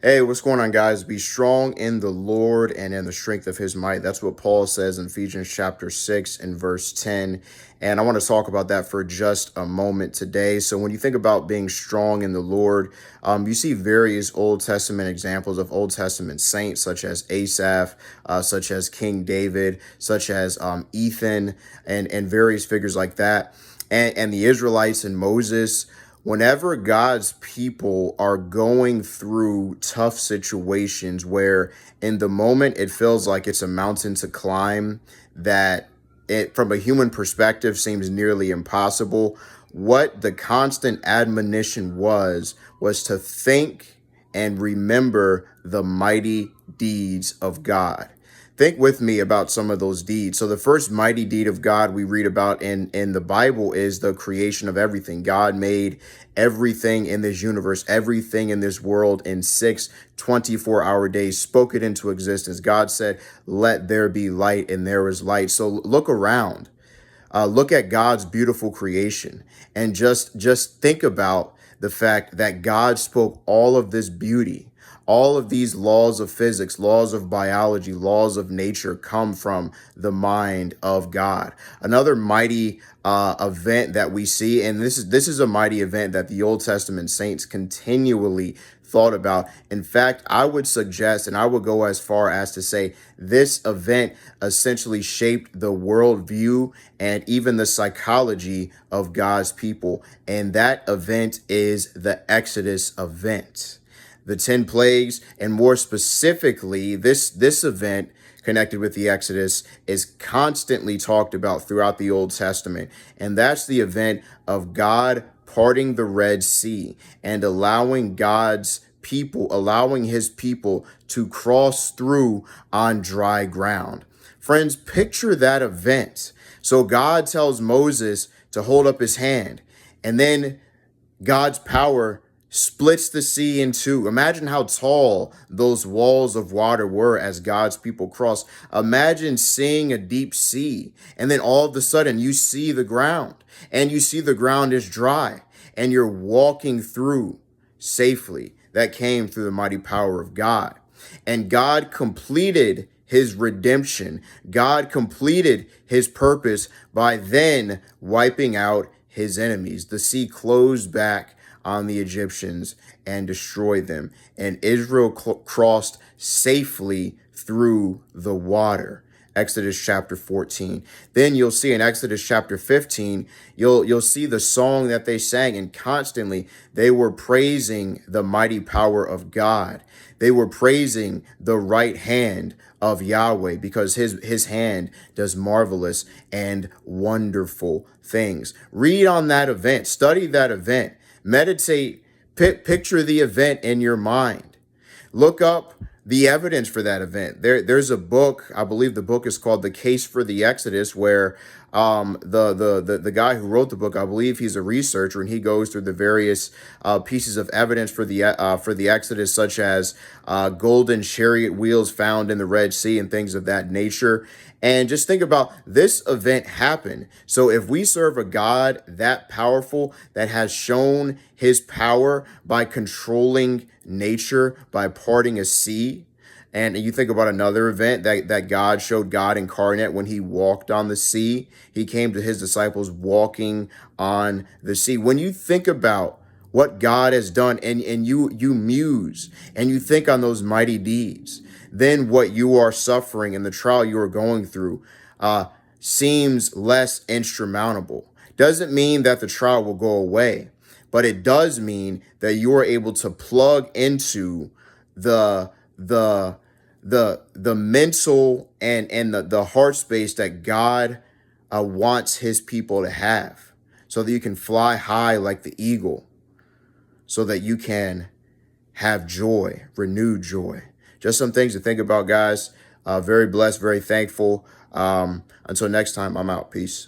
Hey, what's going on, guys? Be strong in the Lord and in the strength of his might. That's what Paul says in Ephesians chapter 6 and verse 10. And I want to talk about that for just a moment today. So when you think about being strong in the Lord, you see various Old Testament examples of Old Testament saints, such as Asaph, such as King David, such as Ethan, and various figures like that. And the Israelites and Moses. Whenever God's people are going through tough situations where in the moment it feels like it's a mountain to climb, that it from a human perspective seems nearly impossible, what the constant admonition was to think and remember the mighty deeds of God. Think with me about some of those deeds. So the first mighty deed of God we read about in the Bible is the creation of everything. God made everything in this universe, everything in this world in 6 24-hour days, spoke it into existence. God said, let there be light, and there was light. So look around. Look at God's beautiful creation and just think about the fact that God spoke all of this beauty. All of these laws of physics, laws of biology, laws of nature come from the mind of God. Another mighty event that we see, and this is a mighty event that the Old Testament saints continually thought about. In fact, I would suggest, and I would go as far as to say, this event essentially shaped the worldview and even the psychology of God's people. And that event is the Exodus event. The 10 plagues, and more specifically, this event connected with the Exodus is constantly talked about throughout the Old Testament. And that's the event of God parting the Red Sea and allowing his people to cross through on dry ground. Friends, picture that event. So God tells Moses to hold up his hand, and then God's power splits the sea in two. Imagine how tall those walls of water were as God's people crossed. Imagine seeing a deep sea, and then all of a sudden you see the ground, and you see the ground is dry, and you're walking through safely. That came through the mighty power of God. And God completed his redemption. God completed his purpose by then wiping out his enemies. The sea closed back on the Egyptians and destroyed them. And Israel crossed safely through the water. Exodus chapter 14. Then you'll see in Exodus chapter 15, you'll see the song that they sang, and constantly they were praising the mighty power of God. They were praising the right hand of Yahweh because his hand does marvelous and wonderful things. Read on that event, study that event, meditate, picture the event in your mind. Look up the evidence for that event. There's a book, I believe the book is called The Case for the Exodus, where the guy who wrote the book, I believe he's a researcher, and he goes through the various pieces of evidence for the Exodus, such as golden chariot wheels found in the Red Sea and things of that nature. And just think about this event happened. So if we serve a God that powerful, that has shown his power by controlling nature, by parting a sea, and you think about another event that God showed God incarnate when he walked on the sea. He came to his disciples walking on the sea. When you think about what God has done, and you muse and you think on those mighty deeds, then what you are suffering and the trial you are going through seems less insurmountable. Doesn't mean that the trial will go away, but it does mean that you are able to plug into the mental and the heart space that God wants his people to have, so that you can fly high like the eagle, so that you can have joy, renewed joy. Just some things to think about, guys. Very blessed, very thankful. Until next time, I'm out. Peace.